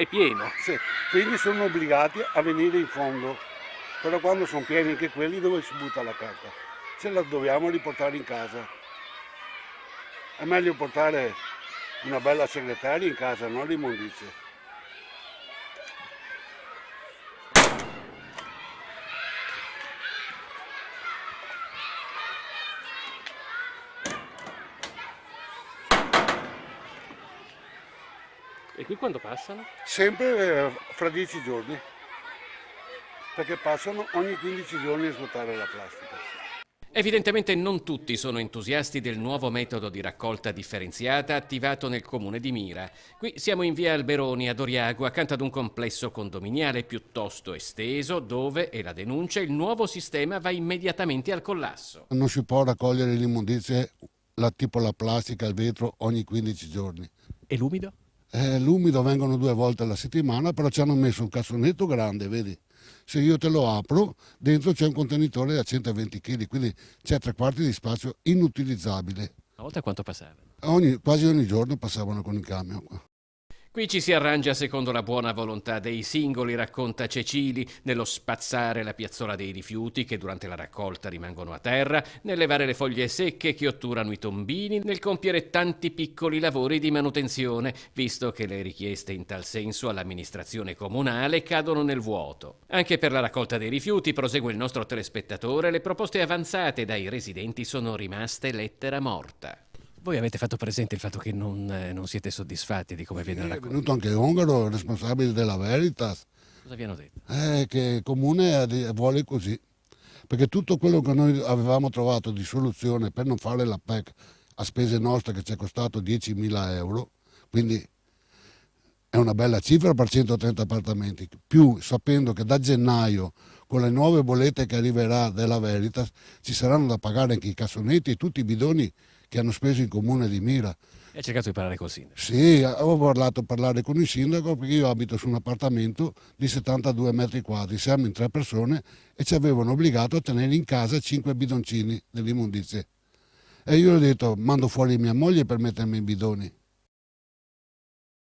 È pieno. Sì, quindi sono obbligati a venire in fondo, però quando sono pieni anche quelli dove si butta la carta, ce la dobbiamo riportare in casa. È meglio portare una bella segretaria in casa, non l'immondizia. E qui quando passano? Sempre fra 10 giorni, perché passano ogni 15 giorni a svuotare la plastica. Evidentemente non tutti sono entusiasti del nuovo metodo di raccolta differenziata attivato nel comune di Mira. Qui siamo in via Alberoni ad Oriago, accanto ad un complesso condominiale piuttosto esteso dove, e la denuncia, il nuovo sistema va immediatamente al collasso. Non si può raccogliere l'immondizie tipo la plastica, il vetro ogni 15 giorni. E l'umido? L'umido vengono 2 volte alla settimana, però ci hanno messo un cassonetto grande, vedi? Se io te lo apro, dentro c'è un contenitore da 120 kg, quindi c'è 3/4 di spazio inutilizzabile. Una volta quanto passava? Quasi ogni giorno passavano con il camion qua. Qui ci si arrangia secondo la buona volontà dei singoli, racconta Cecili, nello spazzare la piazzola dei rifiuti che durante la raccolta rimangono a terra, nel levare le foglie secche che otturano i tombini, nel compiere tanti piccoli lavori di manutenzione, visto che le richieste in tal senso all'amministrazione comunale cadono nel vuoto. Anche per la raccolta dei rifiuti, prosegue il nostro telespettatore, le proposte avanzate dai residenti sono rimaste lettera morta. Voi avete fatto presente il fatto che non siete soddisfatti di come viene la È raccolta? venuto anche Ongaro, responsabile della Veritas, Cosa vi hanno detto? che il comune vuole così, perché tutto quello che noi avevamo trovato di soluzione per non fare la PEC a spese nostre, che ci è costato 10.000 euro, quindi è una bella cifra per 130 appartamenti, più sapendo che da gennaio con le nuove bollette che arriverà della Veritas ci saranno da pagare anche i cassonetti e tutti i bidoni che hanno speso il comune di Mira. E ha cercato di parlare col sindaco? Sì, ho parlare con il sindaco, perché io abito su un appartamento di 72 metri quadri, siamo in 3 persone e ci avevano obbligato a tenere in casa 5 bidoncini dell'immondizie. E io ho detto, mando fuori mia moglie per mettermi i bidoni.